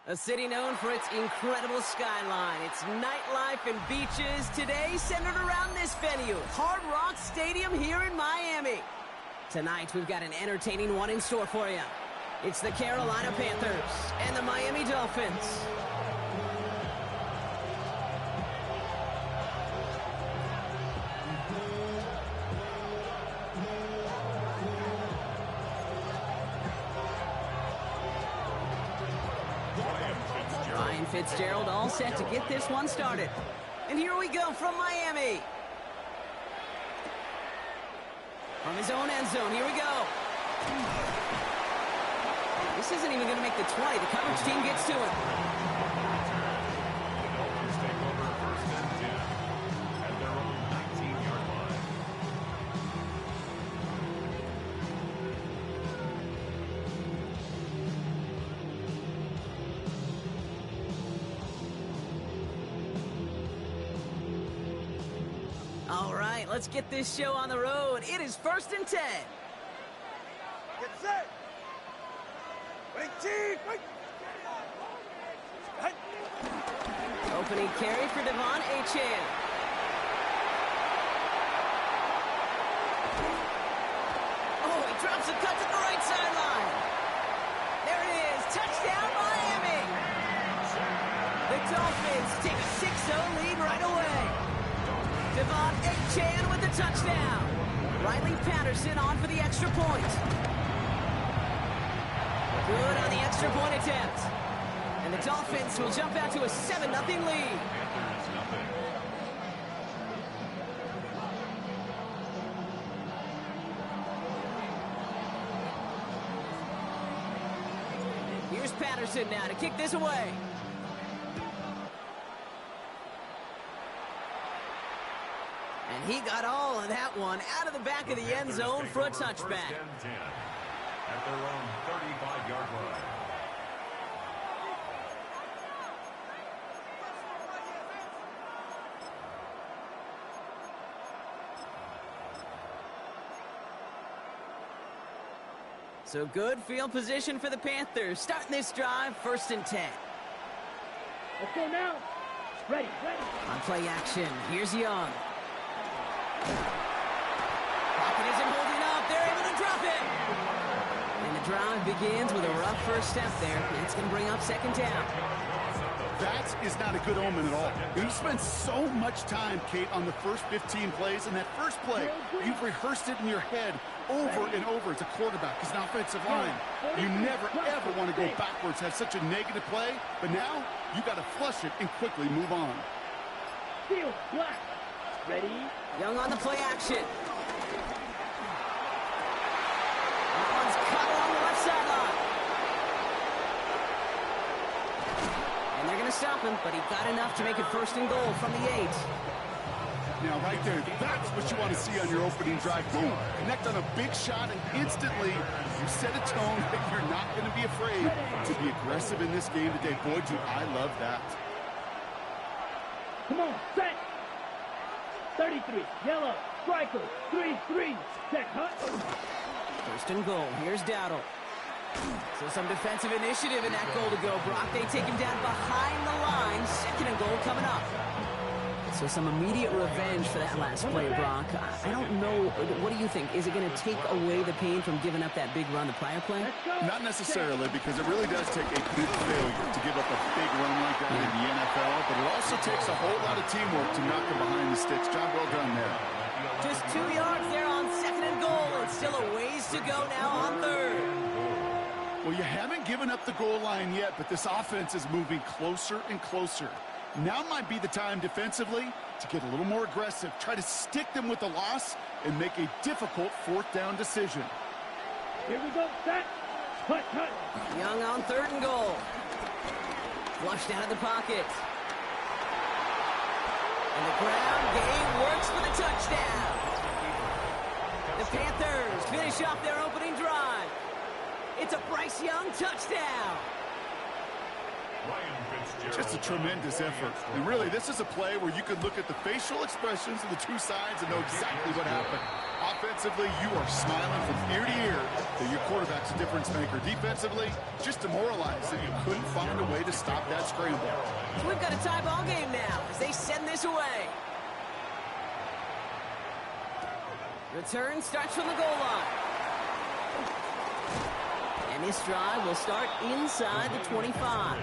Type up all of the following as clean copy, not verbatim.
A city known for its incredible skyline, its nightlife and beaches, today centered around this venue, Hard Rock Stadium here in Miami. Tonight, we've got an entertaining one in store for you. It's the Carolina Panthers and the Miami Dolphins. Fitzgerald all set to get this one started. And here we go from Miami. From his own end zone, here we go. This isn't even going to make the 20. The coverage team gets to it. Let's get this show on the road. It is 1st and 10. Get set. Wait, team. Wait. Opening carry for Devon Achane. Oh, he drops a cut to the right sideline. There it is. Touchdown, Miami. The Dolphins take a 6-0 lead right away. Devon Achane with the touchdown. Riley Patterson on for the extra point. Good on the extra point attempt. And the Dolphins will jump out to a 7-0 lead. Here's Patterson now to kick this away. And he got all of that one out of the back of the end zone for a touchback. At their own 35-yard line. So good field position for the Panthers. Starting this drive, 1st and 10. Let's go now. Ready. On play action, here's Young. Pocket isn't holding up. They're able to drop it. And the drive begins with a rough first step there. It's going to bring up 2nd down. That is not a good omen at all. You spent so much time, Kate, on the first 15 plays. And that first play, you've rehearsed it in your head over and over as a quarterback, as an offensive line. You never, ever want to go backwards, have such a negative play. But now, you got to flush it and quickly move on. Field black. Ready? Young on the play action. That one's caught along the left sideline. And they're going to stop him, but he got enough to make it 1st and goal from the 8. Now, right there, that's what you want to see on your opening drive. Boom, connect on a big shot, and instantly you set a tone that you're not going to be afraid to be aggressive in this game today. Boy, do I love that. Come on, set. 33, yellow, striker, 3-3, set, cut. 1st and goal, here's Dowdle. So some defensive initiative in that goal to go, Brock. They take him down behind the line, 2nd and goal coming up. So some immediate revenge for that last play, Brock. I don't know, what do you think? Is it going to take away the pain from giving up that big run the prior play? Not necessarily, because it really does take a big failure to give up a big run like that in the NFL, but it also takes a whole lot of teamwork to knock him behind the sticks. Job well done there. Just 2 yards there on 2nd and goal. It's still a ways to go now on 3rd. Well, you haven't given up the goal line yet, but this offense is moving closer and closer. Now might be the time defensively to get a little more aggressive, try to stick them with the loss, and make a difficult 4th down decision. Here we go, set, cut. Young on 3rd and goal. Flushed out of the pocket. And the ground game works for the touchdown. The Panthers finish off their opening drive. It's a Bryce Young touchdown. Just a tremendous effort. And really, this is a play where you can look at the facial expressions of the two sides and know exactly what happened. Offensively, you are smiling from ear to ear that your quarterback's a difference maker. Defensively, just demoralized that you couldn't find a way to stop that scramble. So we've got a tie ball game now as they send this away. Return starts from the goal line. And this drive will start inside the 25. On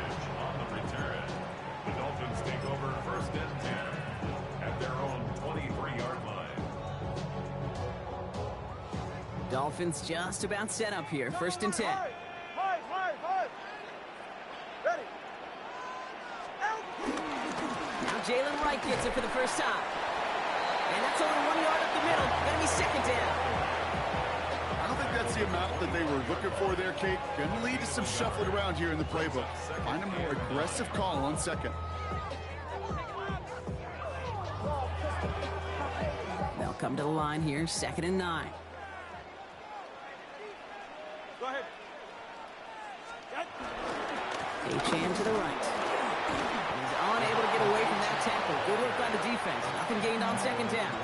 the return, the Dolphins take over 1st and 10 at their own 23-yard line. Dolphins just about set up here. 1st and 10. Ready. Now Jalen Wright gets it for the first time. And that's only 1 yard up the middle. Gonna be 2nd down. I don't think that's the amount that they were looking for there, Kate. Going to lead to some shuffling around here in the playbook. Find a more aggressive call on 2nd. They'll come to the line here. 2nd and 9. Go ahead. Achane to the right. He's unable to get away from that tackle. Good work by the defense. Nothing gained on 2nd down.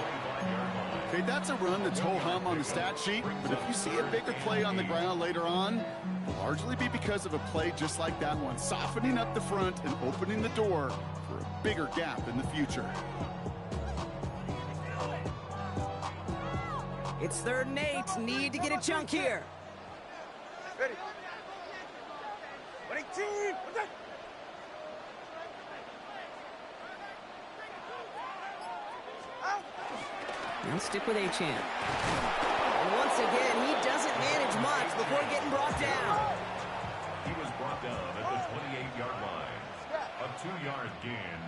Okay, that's a run that's ho-hum on the stat sheet, but if you see a bigger play on the ground later on, it'll largely be because of a play just like that one, softening up the front and opening the door for a bigger gap in the future. It's 3rd and 8. Need to get a chunk here. Ready. Winning team. And stick with Achane. And once again, he doesn't manage much before getting brought down. He was brought down at the 28-yard line. A 2-yard gain.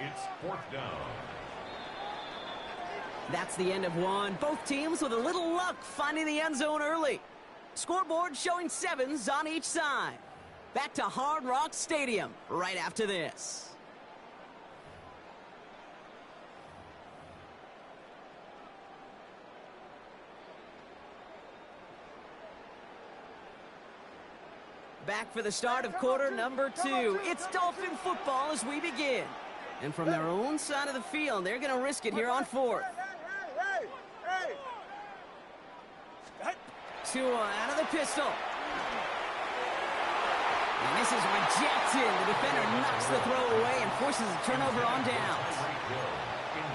It's 4th down. That's the end of one. Both teams with a little luck finding the end zone early. Scoreboard showing 7s on each side. Back to Hard Rock Stadium right after this. Back for the start of quarter number 2. It's Dolphin football as we begin. And from their own side of the field, they're going to risk it here on 4th. Tua out of the pistol. And this is rejected. The defender knocks the throw away and forces a turnover on downs.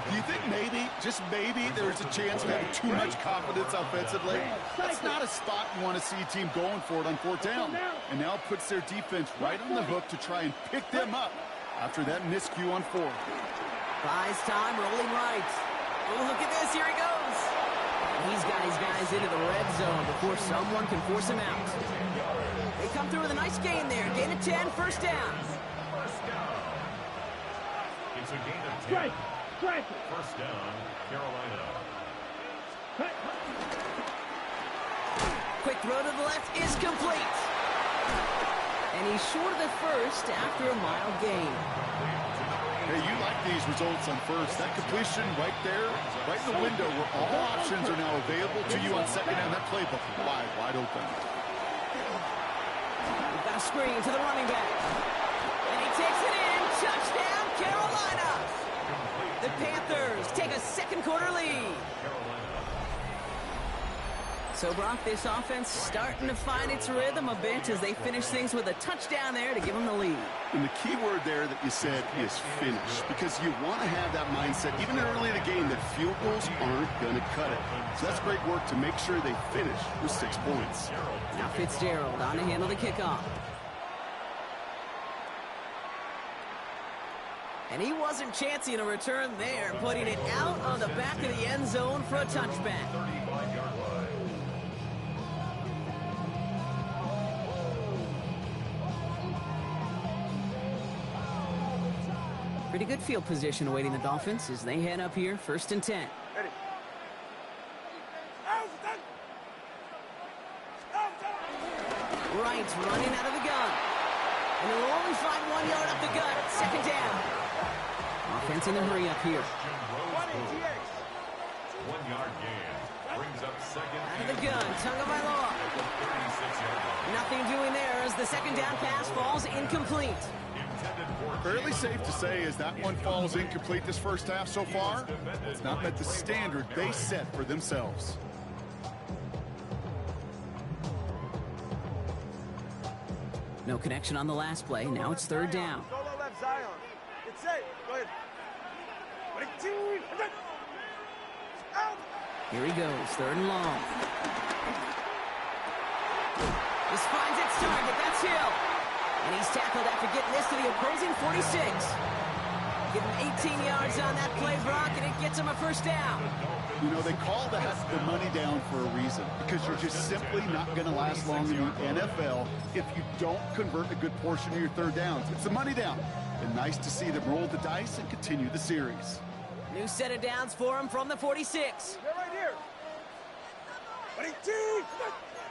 Do you think maybe, just maybe, there's a chance of having too much confidence offensively? That's not a spot you want to see a team going for it on 4th down. And now puts their defense right on the hook to try and pick them up after that miscue on 4th. Buys time, rolling right. Oh, look at this. Here he goes. He's got his guys into the red zone before someone can force him out. They come through with a nice gain there. Gain of 10, 1st down. It's a gain of 10. Strike. 1st down, Carolina. Quick throw to the left is complete. And he's short of the 1st after a mild gain. Hey, you like these results on 1st. That completion right there, right in the window where all options are now available to you on 2nd down. That playbook wide open. We've got a screen to the running back. And he takes it in. Touchdown, Carolina. The Panthers take a 2nd quarter lead. So, Brock, this offense starting to find its rhythm a bit as they finish things with a touchdown there to give them the lead. And the key word there that you said is finish, because you want to have that mindset, even early in the game, that field goals aren't going to cut it. So that's great work to make sure they finish with 6 points. Now Fitzgerald on to handle the kickoff. And he wasn't chancing a return there, putting it out on the back of the end zone for a touchback. 35-yard line. Pretty good field position awaiting the Dolphins as they head up here, 1st and 10. Ready. Wright running out of the gun. And he'll only find 1 yard up the gut. 2nd down. Offense in the hurry up here. 1-yard gain. Brings up 2nd. Out of the gun. Tagovailoa. Nothing doing there as the 2nd down pass falls incomplete. Fairly safe to say as that one falls incomplete this first half so far, it's not met the standard they set for themselves. No connection on the last play. Now it's third down. Solo left Zion. It's safe. Go ahead. Out. Here he goes, third and long. This finds its target. That's Hill. And he's tackled after getting this to the opposing 46. Give him 18 yards on that play, Brock, and it gets him a first down. You know, they call that the money down for a reason, because you're just simply not going to last long in the NFL if you don't convert a good portion of your third downs. It's the money down. And nice to see them roll the dice and continue the series. New set of downs for him from the 46. They're right here. 22.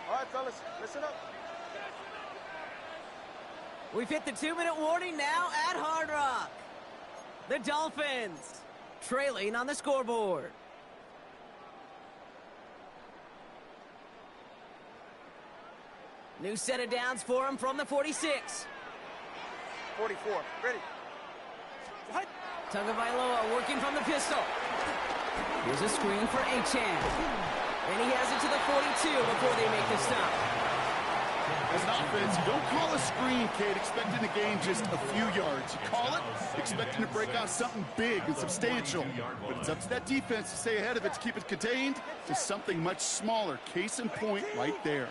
All right, fellas, listen up. We've hit the 2-minute warning now at Hard Rock. The Dolphins trailing on the scoreboard. New set of downs for him from the 46. 44. Ready. Tagovailoa working from the pistol. Here's a screen for Achane. And he has it to the 42 before they make the stop. As an offense, you don't call a screen, Kate, expecting to gain just a few yards. You call it expecting to break out something big and substantial. But it's up to that defense to stay ahead of it, to keep it contained to something much smaller. Case in point right there.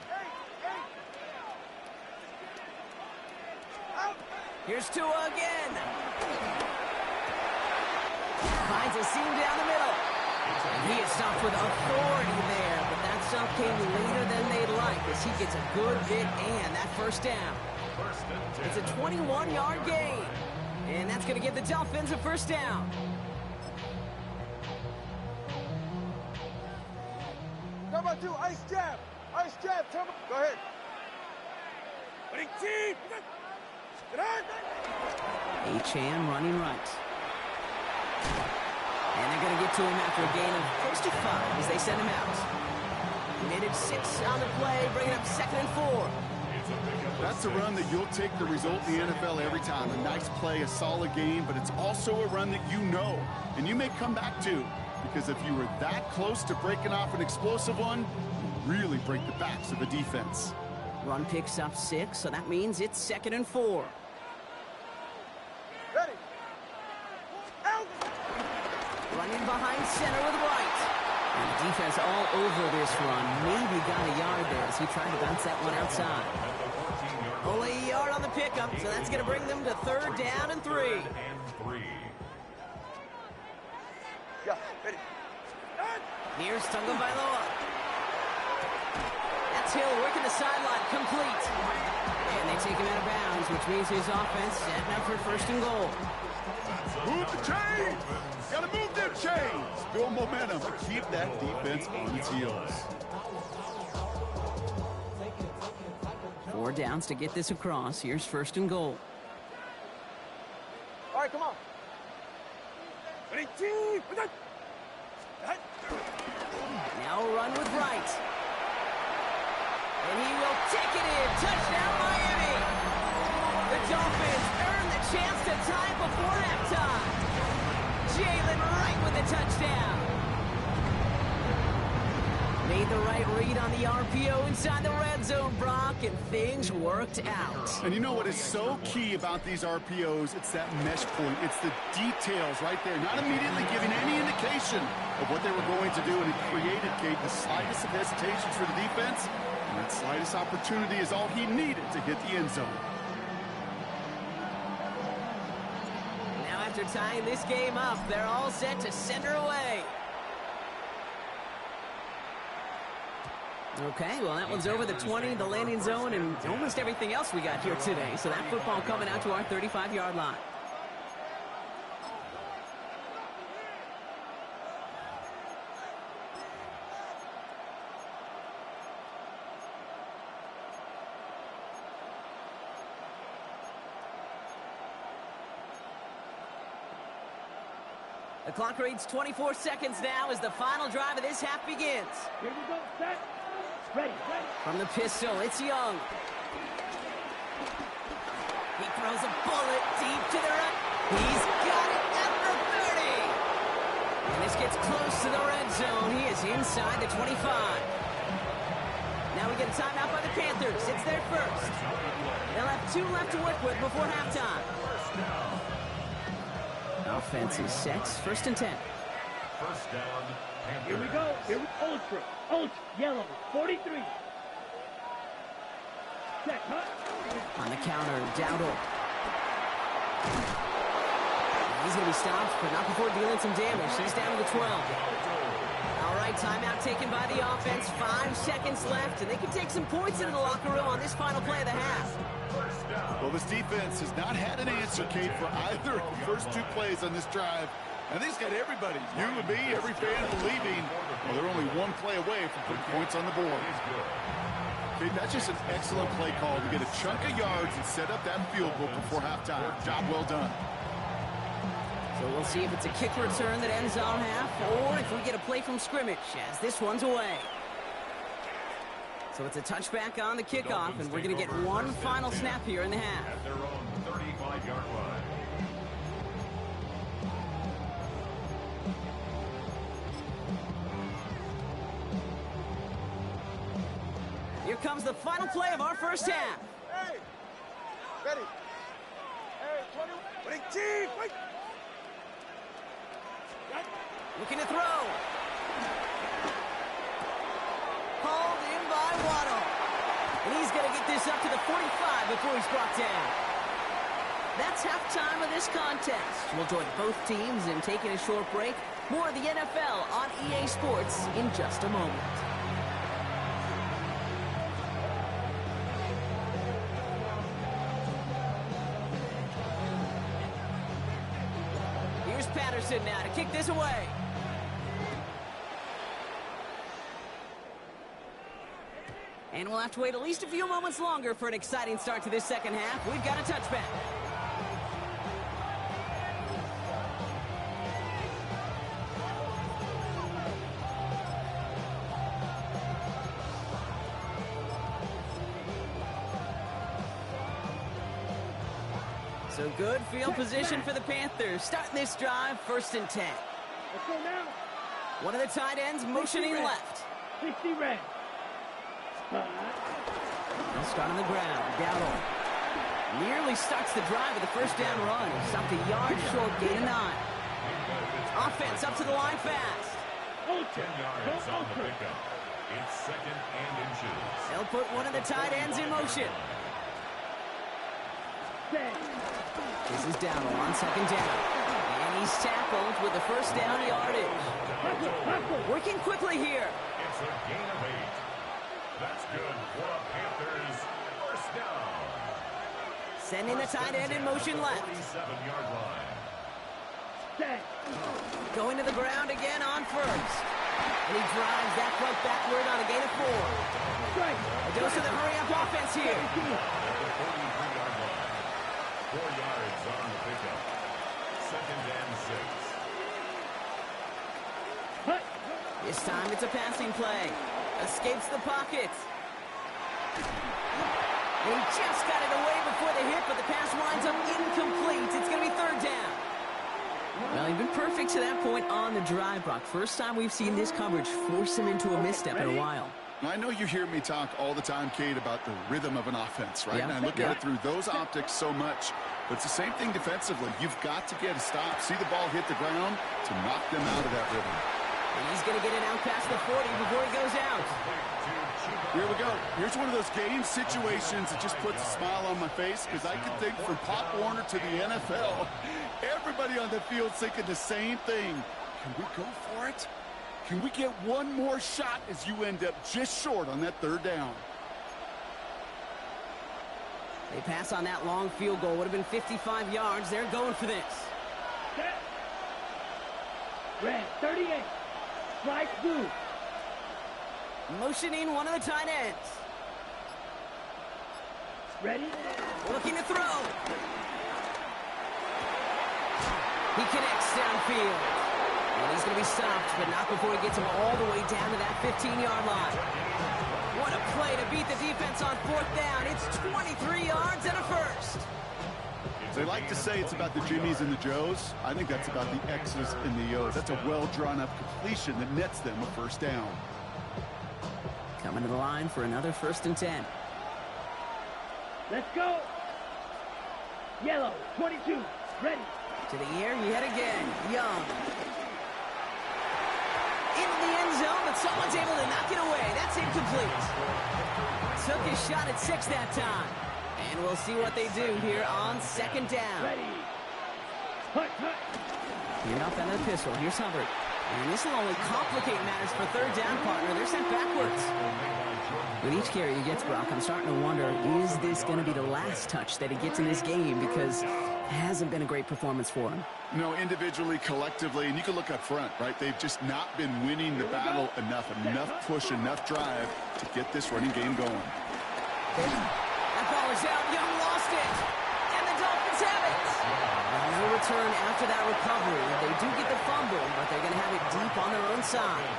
Here's Tua again. Finds a seam down the middle. And he is stopped with authority there, but that stop came later than they'd like as he gets a good bit and that first down. It's a 21-yard gain, and that's going to give the Dolphins a first down. Number 2, ice jab. Ice jab. Go ahead. Achane running right. And they're going to get to him after a gain of close to 5 as they send him out. Committed 6 on the play, bringing up 2nd and 4. That's a run that you'll take the result in the NFL every time. A nice play, a solid game, but it's also a run that you know, and you may come back to, because if you were that close to breaking off an explosive one, you really break the backs of the defense. Run picks up 6, so that means it's 2nd and 4. Ready. Out. Running behind center with White. And the defense all over this run. Maybe got a yard there as he tried to bounce that one outside. Only a yard on the pickup, so that's going to bring them to 3rd down and 3. Yeah, ready. Here's Tagovailoa. That's Hill working the sideline, complete. And they take him out of bounds, which means his offense setting up for 1st and goal. Move the chains! Gotta move them chains! Build momentum to keep that defense on its heels. 4 downs to get this across. Here's 1st and goal. All right, come on. Now a run with Wright. And he will take it in. Touchdown, Miami. The Dolphins earn the chance to tie before halftime. Jalen Wright with the touchdown. Made the right read on the RPO inside the red zone, Brock, and things worked out. And you know what is so key about these RPOs? It's that mesh point. It's the details right there. Not immediately giving any indication of what they were going to do, and it created, Kate, the slightest of hesitations for the defense. And that slightest opportunity is all he needed to hit the end zone. Now after tying this game up, they're all set to send her away. Okay, well, that one's over the 20, the landing zone, and almost everything else we got here today. So that football coming out to our 35-yard line. The clock reads 24 seconds now as the final drive of this half begins. Here we go, set. Ready, ready. From the pistol, it's Young. He throws a bullet deep to the right. He's got it at the 30. And this gets close to the red zone. He is inside the 25. Now we get a timeout by the Panthers. It's their first. They'll have 2 left to work with before halftime. Offense is set. First and 10. First down, Panthers. Here we go. Here we go. Ultra. Yellow. 43. Check, huh? On the counter, Dowdle. He's going to be stopped, but not before dealing some damage. He's down to the 12. All right, timeout taken by the offense. 5 seconds left, and they can take some points into the locker room on this final play of the half. Well, this defense has not had an answer, Kate, for either of the first 2 plays on this drive. I think it's got everybody, you and me, every fan believing, well, they're only 1 play away from putting points on the board. Okay, that's just an excellent play call to get a chunk of yards and set up that field goal before halftime. Job well done. So we'll see if it's a kick return that ends on half, or if we get a play from scrimmage, as this one's away. So it's a touchback on the kickoff, and we're going to get 1 final snap here in the half. At their own 35-yard line. Here comes the final play of our first half. Hey! Ready. Hey, 20. Team! Wait! Looking to throw. Hauled in by Waddle. And he's going to get this up to the 45 before he's brought down. That's halftime of this contest. We'll join both teams in taking a short break. More of the NFL on EA Sports in just a moment. Here's Patterson now to kick this away. And we'll have to wait at least a few moments longer for an exciting start to this second half. We've got a touchback. So good field position for the Panthers. Starting this drive, first and 10. Let's go now. One of the tight ends motioning left. 60 red. They'll start on the ground. Dowdle nearly starts the drive with a first down run. Stopped a yard short, gain of 9. Offense up to the line fast. 10 yards on the pickup. It's second and inches. They'll put one of the tight ends in motion. This is Dowdle on second down. And he's tackled with the first down yardage. Working quickly here. It's a gain of 8. That's good for the Panthers. First down. Sending the tight end in motion left. 47-yard line. Going to the ground again on first. And he drives that front backward on a gain of 4. A dose of the hurry-up offense here. At the 43-yard line. 4 yards on the pickup. Second and 6. This time it's a passing play. Escapes the pocket. And he just got it away before the hit, but the pass winds up incomplete. It's going to be third down. Well, he's been perfect to that point on the drive, Brock. First time we've seen this coverage force him into a misstep in a while. I know you hear me talk all the time, Kate, about the rhythm of an offense, right? Yeah. And I look at it through those optics so much. But it's the same thing defensively. You've got to get a stop, see the ball hit the ground to knock them out of that rhythm. And he's going to get it out past the 40 before he goes out. Here we go. Here's one of those game situations that just puts a smile on my face because I can think from Pop Warner to the NFL, everybody on the field thinking the same thing. Can we go for it? Can we get one more shot as you end up just short on that third down? They pass on that long field goal. Would have been 55 yards. They're going for this. Red, 38. Strike 2. Motioning one of the tight ends. Ready? Looking to throw. He connects downfield. And he's going to be stopped, but not before he gets him all the way down to that 15-yard line. What a play to beat the defense on fourth down. It's 23 yards and a first. They like to say it's about the Jimmies and the Joes. I think that's about the X's and the O's. That's a well-drawn-up completion that nets them a first down. Coming to the line for another 1st and 10. Let's go. Yellow, 22, ready. To the air, yet again, Young. Into the end zone, but someone's able to knock it away. That's incomplete. Took his shot at 6 that time. And we'll see what they do here on 2nd down. Ready. Hut, hut. Here off end of the pistol. Here's Hubbard. And this will only complicate matters for 3rd down, partner. They're sent backwards. With each carry he gets, Brock, I'm starting to wonder, is this going to be the last touch that he gets in this game? Because it hasn't been a great performance for him. No, individually, collectively, and you can look up front, right? They've just not been winning the battle enough push, enough drive to get this running game going. That ball is out. Young lost it. And the Dolphins have it. No return after that recovery. They do get the fumble, but they're going to have it deep on their own side.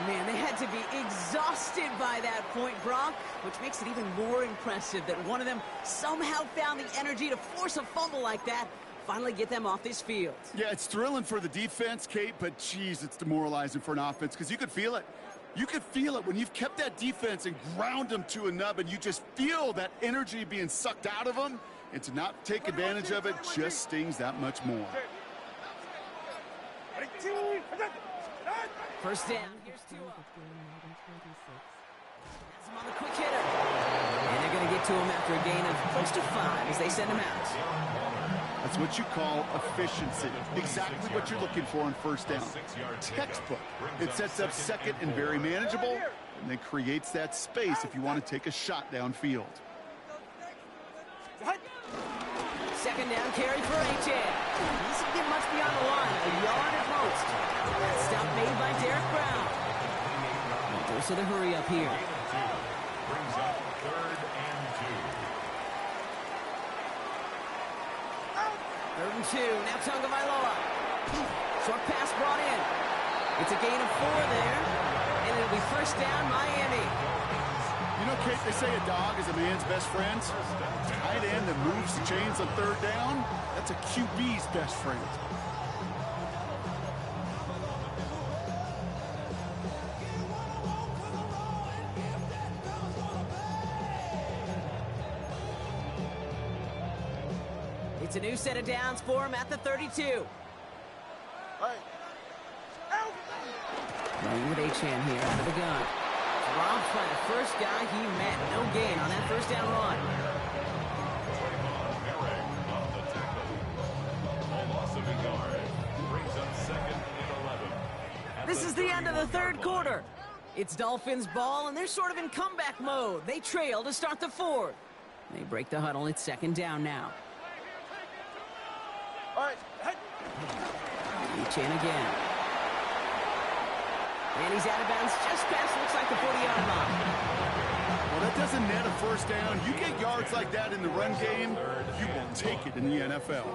Man, they had to be exhausted by that point, Brock, which makes it even more impressive that one of them somehow found the energy to force a fumble like that, finally get them off this field. Yeah, it's thrilling for the defense, Kate, but, geez, it's demoralizing for an offense because you could feel it. You could feel it when you've kept that defense and ground them to a nub, and you just feel that energy being sucked out of them, and to not take advantage of it just stings that much more. 1st down. Here's 2 up. Has him on the quick hitter. And they're going to get to him after a gain of close to 5 as they send him out. That's what you call efficiency. Exactly what you're looking for on 1st down. Textbook. It sets up 2nd and very manageable, and then creates that space if you want to take a shot downfield. 2nd down carry for H.A. He doesn't get much beyond the line, a yard at most. That stop made by Derek Brown. Dose of the hurry up here. Brings up 3rd and 2. 3rd and 2. Now Tagovailoa. Short pass brought in. It's a gain of 4 there. And it'll be 1st down, Miami. You know, Kate, they say a dog is a man's best friend. Tight end that moves the chains on 3rd down, that's a QB's best friend. It's a new set of downs for him at the 32. Running with H.A. here out of the gun. Robbed by the first guy he met. No gain on that 1st down run. On the tackle. A loss of a yard. Brings up 2nd and 11. This is the end of the 3rd quarter. It's Dolphins ball, and they're sort of in comeback mode. They trail to start the 4th. They break the huddle. It's 2nd down now. H.A. again. And he's out of bounds just past, looks like the 40-yard line. Well, that doesn't net a 1st down. You get yards like that in the run game, you will take it in the NFL.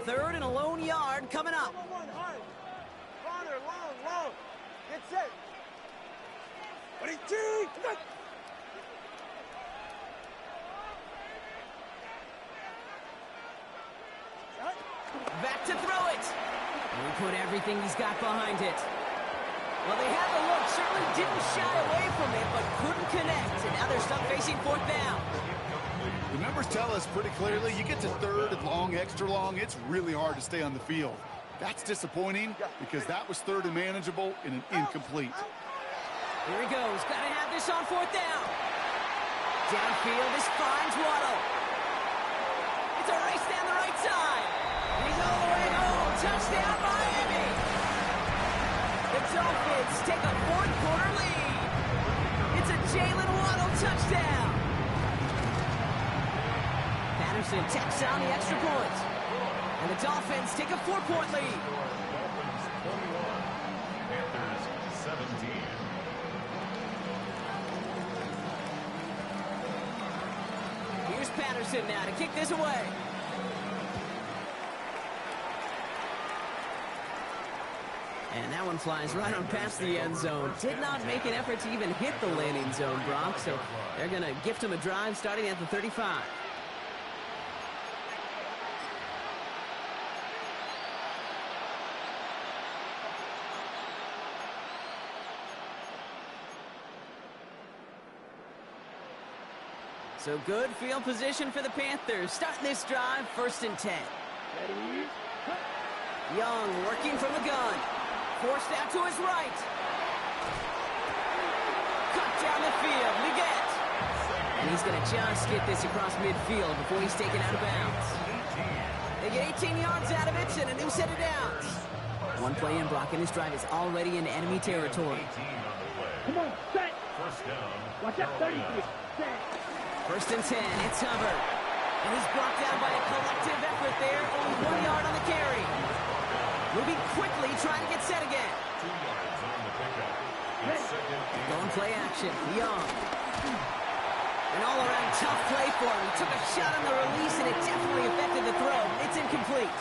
Third and a lone yard coming up. Corner, long. Get set. 22. Back to throw it. And he put everything he's got behind it. Well, they had the look. Certainly didn't shy away from it, but couldn't connect. And now they're stuck facing 4th down. The numbers tell us pretty clearly, you get to 3rd and long, extra long, it's really hard to stay on the field. That's disappointing because that was 3rd and manageable and an incomplete. Here he goes. Got to have this on 4th down. Downfield, this finds Waddle. It's a race down the right side. He's all the way home. Touchdown, Miami. The Dolphins take a 4th quarter lead. It's a Jalen Waddle touchdown. Patterson tacks on the extra point. And the Dolphins take a 4-point lead. Dolphins 21, Panthers 17. Here's Patterson now to kick this away. And that one flies right on past the end zone. Did not make an effort to even hit the landing zone, Brock. So they're going to gift him a drive starting at the 35. So good field position for the Panthers. Starting this drive, 1st and 10. Ready? Cut. Young working from the gun. Forced out to his right. Cut down the field. Leggett. And he's going to just get this across midfield before he's taken out of bounds. They get 18 yards out of it and a new set of downs. One play in, Brock, and this drive is already in enemy territory. Come on, set. First down. Watch out, 33. Set. 1st and 10, it's Hubbard. And he's brought down by a collective effort there. Only 1 yard on the carry. Moving quickly, trying to get set again. 2 yards on the pickup. It's second and Going play action, Young. An all-around tough play for him. He took a shot on the release, and it definitely affected the throw. It's incomplete.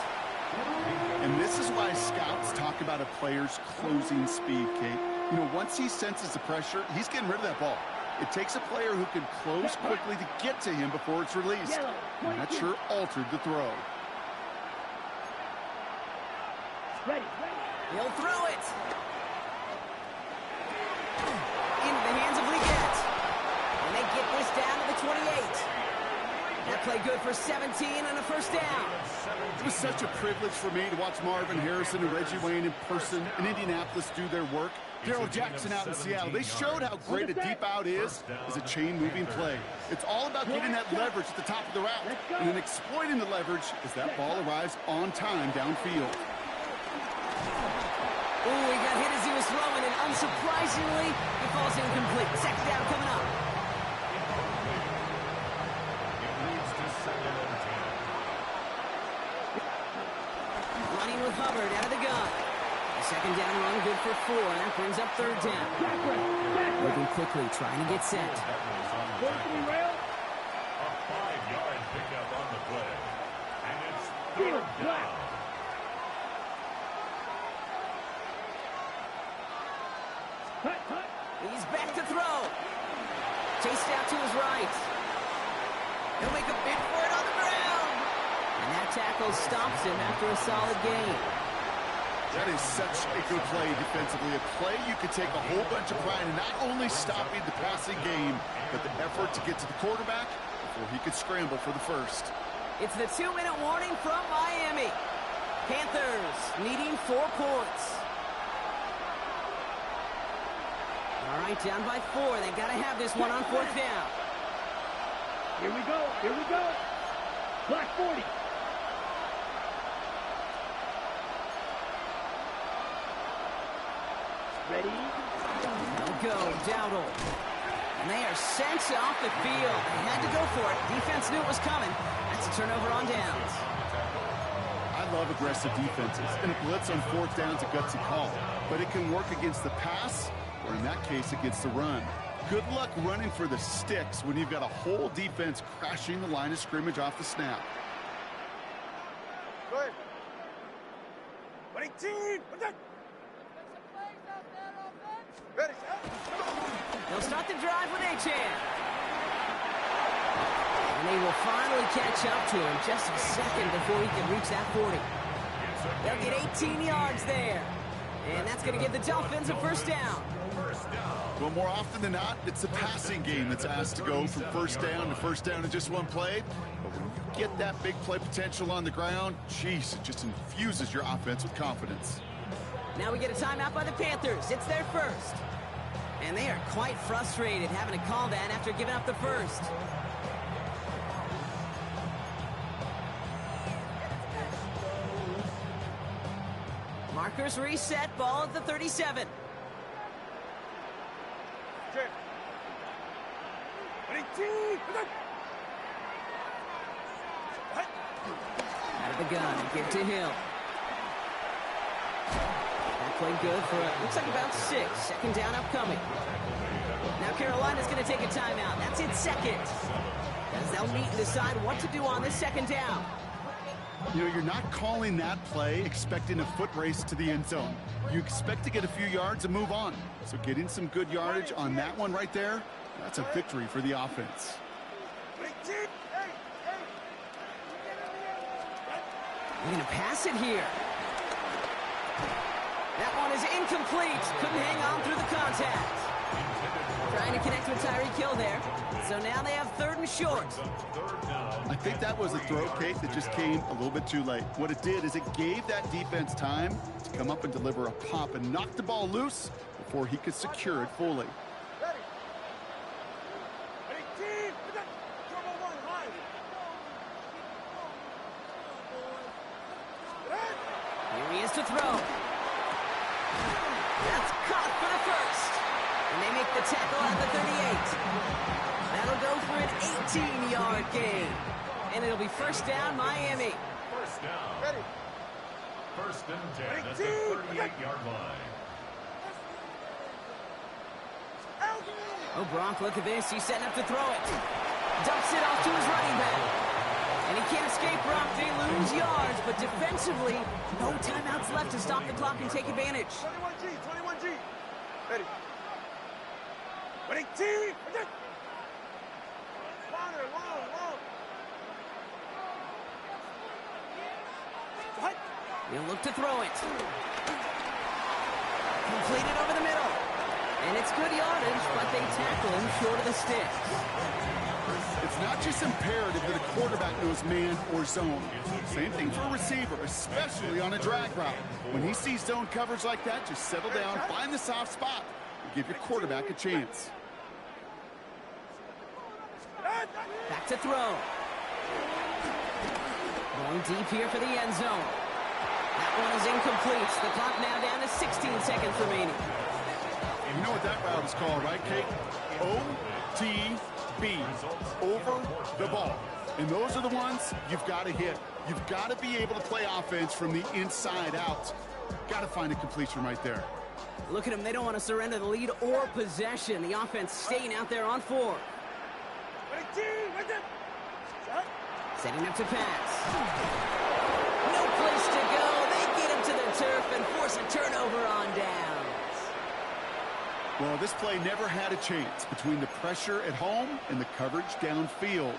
And this is why scouts talk about a player's closing speed, Kate. You know, once he senses the pressure, he's getting rid of that ball. It takes a player who can close quickly to get to him before it's released. And that sure altered the throw. Ready. He'll throw it. Into the hands of Leggett. And they get this down to the 28. That play good for 17 and a 1st down. It was such a privilege for me to watch Marvin Harrison and Reggie Wayne in person in Indianapolis do their work. Daryl Jackson out in Seattle. They showed how great a deep out is as a chain-moving play. It's all about getting that leverage at the top of the route and then exploiting the leverage as that ball arrives on time downfield. Ooh, he got hit as he was throwing, and unsurprisingly, he falls incomplete. 2nd down coming up. it leads to second and 10. Running with Hubbard out of the gun. The 2nd down run good for 4, and that brings up 3rd down. Moving quickly, trying to get set. 43 rail. A 5-yard pickup on the play. And it's Field third black. down. Cut. He's back to throw. Chased out to his right. He'll make a bid for it on the ground. And that tackle stops him after a solid gain. That is such a good play defensively. A play you could take a whole bunch of pride in not only stopping the passing game, but the effort to get to the quarterback before he could scramble for the first. It's the 2-minute warning from Miami. Panthers needing 4 points. All right, down by 4. They got to have this one on 4th down. Here we go. Black 40. Ready? They'll go, Dowdle. And they are sent off the field. They had to go for it. Defense knew it was coming. That's a turnover on downs. I love aggressive defenses, and a blitz on 4th down's a gutsy call. But it can work against the pass, or in that case, against the run. Good luck running for the sticks when you've got a whole defense crashing the line of scrimmage off the snap. Good. 18. Ready, They'll start the drive with Achan. And they will finally catch up to him just a second before he can reach that 40. They'll get 18 yards there. And that's going to give the Dolphins a 1st down. Well, more often than not, it's the passing game that's asked to go from 1st down to 1st down in just one play. But when you get that big play potential on the ground, geez, it just infuses your offense with confidence. Now we get a timeout by the Panthers. It's their 1st. And they are quite frustrated having to call that after giving up the 1st. Markers reset, ball at the 37. Check. 18. Out of the gun, give to Hill. That play good for, looks like about 6. 2nd down upcoming. Now Carolina's going to take a timeout. That's its 2nd. As they'll meet and decide what to do on this 2nd down. You know, you're not calling that play expecting a foot race to the end zone. You expect to get a few yards and move on. So getting some good yardage on that one right there, that's a victory for the offense. We're going to pass it here. That one is incomplete. Couldn't hang on through the contact. Trying to connect with Tyreek Hill there. So now they have 3rd and short. I think that was a throw, Kate, that just came a little bit too late. What it did is it gave that defense time to come up and deliver a pop and knock the ball loose before he could secure it fully. Here he is to throw. That's caught for the first. And they make the tackle at the 38. That'll go for an 18-yard gain. And it'll be first down, Miami. First down. Ready. 1st and 10 at the 38-yard line. Oh, Gronk, look at this. He's setting up to throw it. Dumps it off to his running back. And he can't escape, Brock. They lose yards, but defensively, no timeouts left to stop the clock and take advantage. 21G, 21G. Ready. Ready, T. Longer, long. What? He'll look to throw it. Completed over the middle. And it's good yardage, but they tackle him short of the sticks. It's not just imperative that a quarterback knows man or zone. Same thing for a receiver, especially on a drag route. When he sees zone coverage like that, just settle down, find the soft spot, and give your quarterback a chance. Back to throw. Going deep here for the end zone. That one is incomplete. The clock now down to 16 seconds remaining. You know what that route is called, right, Kate? OTB, over the ball. And those are the ones you've got to hit. You've got to be able to play offense from the inside out. Got to find a completion right there. Look at them. They don't want to surrender the lead or possession. The offense staying out there on 4. Setting up to pass. No place to go. They get him to the turf and force a turnover on downs. Well, this play never had a chance between the pressure at home and the coverage downfield.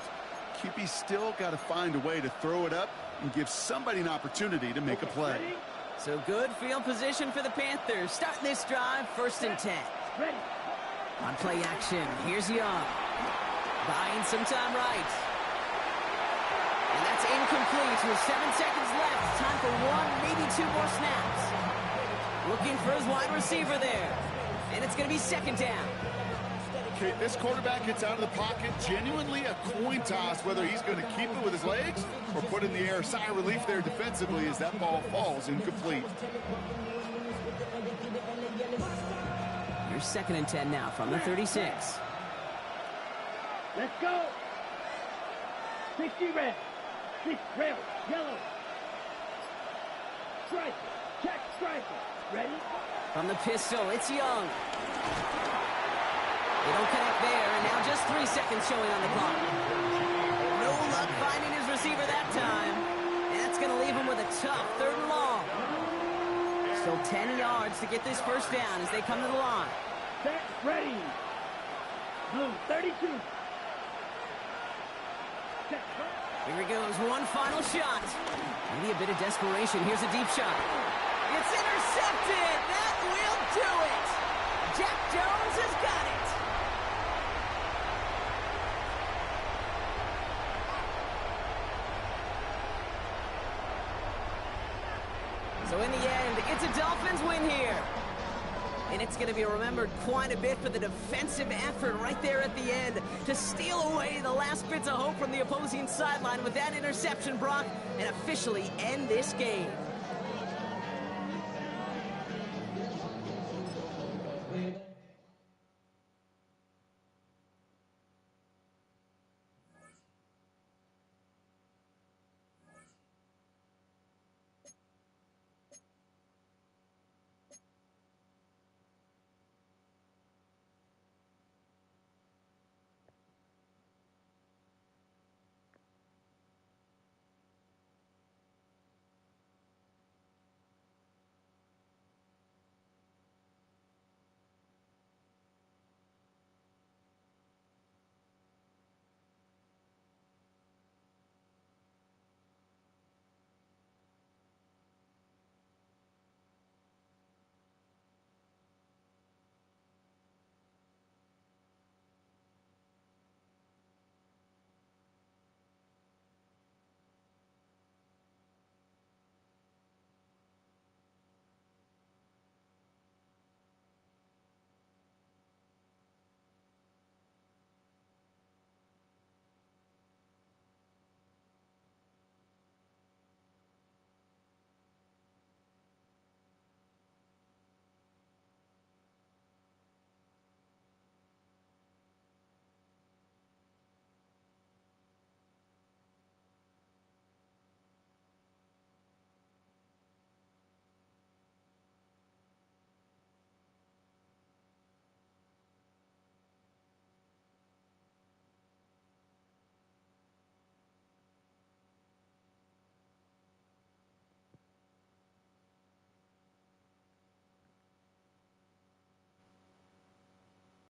QB still got to find a way to throw it up and give somebody an opportunity to make a play. So good field position for the Panthers. Starting this drive, 1st and 10. Ready. On play action, here's Young. Buying some time right. And that's incomplete with 7 seconds left. Time for 1, maybe 2 more snaps. Looking for his wide receiver there. And it's going to be 2nd down. Okay, this quarterback gets out of the pocket, genuinely a coin toss whether he's going to keep it with his legs or put in the air. Sigh of relief there defensively as that ball falls incomplete. Here's 2nd and 10 now from the 36. Let's go. 60 red. 6 red. Yellow. Striker. Check striker. Ready? From the pistol, it's Young. They don't connect there, and now just 3 seconds showing on the clock. No luck finding his receiver that time. And that's going to leave him with a tough 3rd and long. Still 10 yards to get this 1st down as they come to the line. Set. Ready. Blue 32. Set. Here he goes, one final shot. Maybe a bit of desperation. Here's a deep shot. It's intercepted. That will do it. Jack Jones has got it. So in the end, it's a Dolphins win here. And it's going to be remembered quite a bit for the defensive effort right there at the end to steal away the last bits of hope from the opposing sideline with that interception, Brock, and officially end this game.